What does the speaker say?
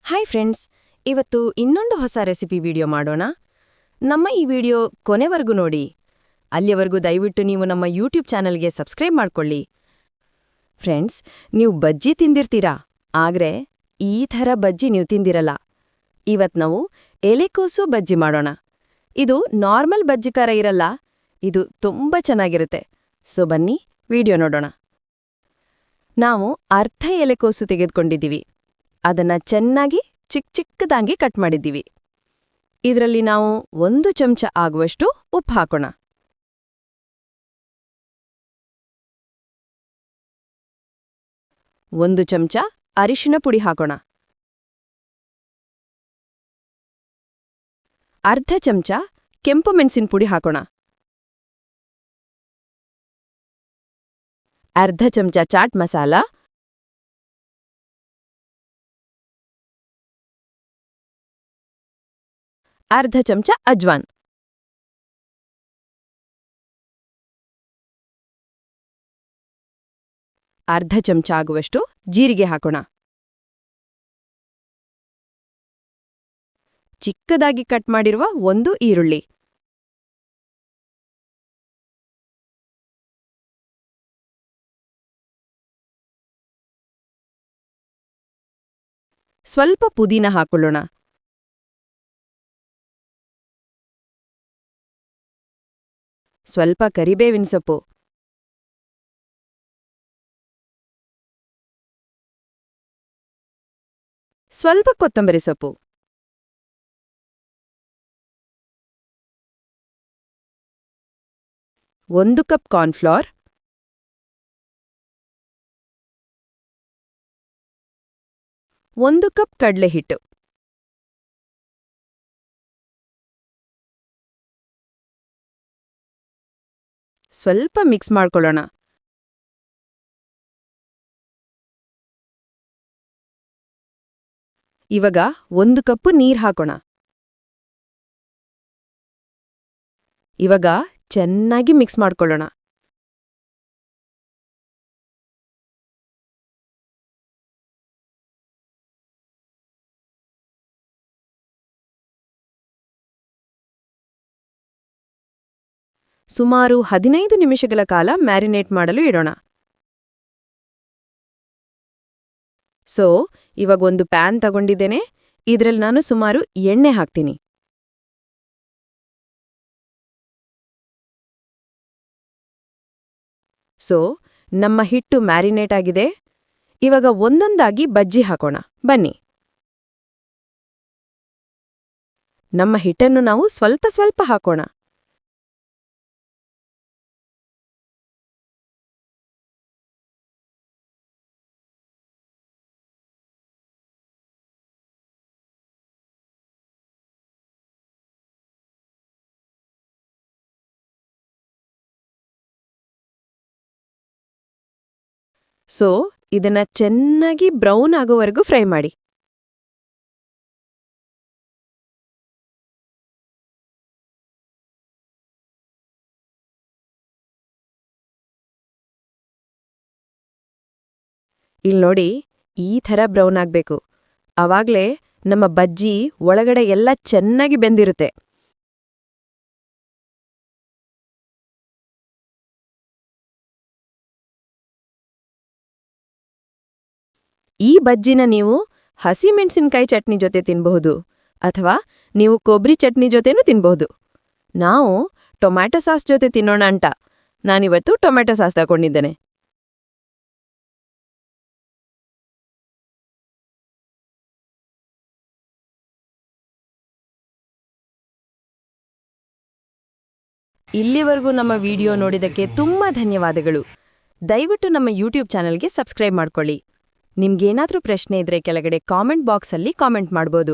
Hi friends, ಇವತ್ತು ಇನ್ನೊಂದು ಹೊಸ ರೆಸಿಪಿ ವಿಡಿಯೋ ಮಾಡೋಣ. ನಮ್ಮ ಈ ವಿಡಿಯೋ ಕೊನೆವರೆಗೂ ನೋಡಿ. ಅಲ್ಲಿಯವರೆಗೂ ದಯವಿಟ್ಟು ನೀವು ನಮ್ಮ ಯೂಟ್ಯೂಬ್ ಚಾನಲ್ಗೆ ಸಬ್ಸ್ಕ್ರೈಬ್ ಮಾಡ್ಕೊಳ್ಳಿ. ಫ್ರೆಂಡ್ಸ್, ನೀವು ಬಜ್ಜಿ ತಿಂದಿರ್ತೀರಾ, ಆದ್ರೆ ಈ ಥರ ಬಜ್ಜಿ ನೀವು ತಿಂದಿರಲ್ಲ. ಇವತ್ತು ನಾವು ಎಲೆಕೋಸು ಬಜ್ಜಿ ಮಾಡೋಣ. ಇದು ನಾರ್ಮಲ್ ಬಜ್ಜಿಕಾರ ಇರಲ್ಲ, ಇದು ತುಂಬ ಚೆನ್ನಾಗಿರುತ್ತೆ. ಸೊ ಬನ್ನಿ ವಿಡಿಯೋ ನೋಡೋಣ. ನಾವು ಅರ್ಧ ಎಲೆಕೋಸು ತೆಗೆದುಕೊಂಡಿದ್ದೀವಿ. ಅದನ್ನ ಚೆನ್ನಾಗಿ ಚಿಕ್ಕದಾಗಿ ಕಟ್ ಮಾಡಿದ್ದೀವಿ. ಇದರಲ್ಲಿ ನಾವು 1 ಚಮಚ ಆಗುವಷ್ಟು ಉಪ್ಪು ಹಾಕೋಣ. ಒಂದು ಚಮಚ ಅರಿಶಿನ ಪುಡಿ ಹಾಕೋಣ. ಅರ್ಧ ಚಮಚ ಕೆಂಪು ಮೆಣಸಿನ ಪುಡಿ ಹಾಕೋಣ. ಅರ್ಧ ಚಮಚ ಚಾಟ್ ಮಸಾಲ, ಅರ್ಧ ಚಮಚ ಅಜ್ವಾನ್, ಅರ್ಧ ಚಮಚ ಆಗುವಷ್ಟು ಜೀರಿಗೆ ಹಾಕೋಣ. ಚಿಕ್ಕದಾಗಿ ಕಟ್ ಮಾಡಿರುವ 1 ಈರುಳ್ಳಿ, ಸ್ವಲ್ಪ ಪುದೀನ ಹಾಕೊಳ್ಳೋಣ. ಸ್ವಲ್ಪ ಕರಿಬೇವಿನ ಸೊಪ್ಪು, ಸ್ವಲ್ಪ ಕೊತ್ತಂಬರಿ ಸೊಪ್ಪು, ಒಂದು ಕಪ್ ಕಾರ್ನ್ಫ್ಲೋರ್, ಒಂದು ಕಪ್ ಕಡಲೆ ಹಿಟ್ಟು, ಸ್ವಲ್ಪ ಮಿಕ್ಸ್ ಮಾಡ್ಕೊಳ್ಳೋಣ. ಇವಾಗ 1 ಕಪ್ಪು ನೀರು ಹಾಕೋಣ. ಇವಾಗ ಚೆನ್ನಾಗಿ ಮಿಕ್ಸ್ ಮಾಡ್ಕೊಳ್ಳೋಣ. ಸುಮಾರು 15 ನಿಮಿಷಗಳ ಕಾಲ ಮ್ಯಾರಿನೇಟ್ ಮಾಡಲು ಇಡೋಣ. ಸೊ ಇವಾಗ ಒಂದು ಪ್ಯಾನ್ ತಗೊಂಡಿದ್ದೇನೆ. ಇದರಲ್ಲಿ ನಾನು ಸುಮಾರು ಎಣ್ಣೆ ಹಾಕ್ತೀನಿ. ಸೊ ನಮ್ಮ ಹಿಟ್ಟು ಮ್ಯಾರಿನೇಟ್ ಆಗಿದೆ. ಇವಾಗ ಒಂದೊಂದಾಗಿ ಬಜ್ಜಿ ಹಾಕೋಣ. ಬನ್ನಿ. ನಮ್ಮ ಹಿಟ್ಟನ್ನು ನಾವು ಸ್ವಲ್ಪ ಸ್ವಲ್ಪ ಹಾಕೋಣ. ಸೊ ಇದನ್ನ ಚೆನ್ನಾಗಿ ಬ್ರೌನ್ ಆಗೋವರೆಗೂ ಫ್ರೈ ಮಾಡಿ. ಇಲ್ಲಿ ನೋಡಿ, ಈ ಥರ ಬ್ರೌನ್ ಆಗ್ಬೇಕು. ಆವಾಗ್ಲೇ ನಮ್ಮ ಬಜ್ಜಿ ಒಳಗಡೆ ಎಲ್ಲ ಚೆನ್ನಾಗಿ ಬೆಂದಿರುತ್ತೆ. ಈ ಬಜ್ಜಿನ ನೀವು ಹಸಿಮೆಣಸಿನಕಾಯಿ ಚಟ್ನಿ ಜೊತೆ ತಿನ್ಬಹುದು, ಅಥವಾ ನೀವು ಕೊಬ್ಬರಿ ಚಟ್ನಿ ಜೊತೆನೂ ತಿನ್ಬಹುದು. ನಾವು ಟೊಮ್ಯಾಟೊ ಸಾಸ್ ಜೊತೆ ತಿನ್ನೋಣ ಅಂತ ನಾನಿವತ್ತು ಟೊಮ್ಯಾಟೊ ಸಾಸ್ ತಗೊಂಡಿದ್ದೇನೆ. ಇಲ್ಲಿವರೆಗೂ ನಮ್ಮ ವಿಡಿಯೋ ನೋಡಿದಕ್ಕೆ ತುಂಬಾ ಧನ್ಯವಾದಗಳು. ದಯವಿಟ್ಟು ನಮ್ಮ ಯೂಟ್ಯೂಬ್ ಚಾನಲ್ಗೆ ಸಬ್ಸ್ಕ್ರೈಬ್ ಮಾಡ್ಕೊಳ್ಳಿ. ನಿಮ್ಗೇನಾದ್ರೂ ಪ್ರಶ್ನೆ ಇದ್ರೆ ಕೆಳಗಡೆ ಕಾಮೆಂಟ್ ಬಾಕ್ಸಲ್ಲಿ ಕಾಮೆಂಟ್ ಮಾಡ್ಬೋದು.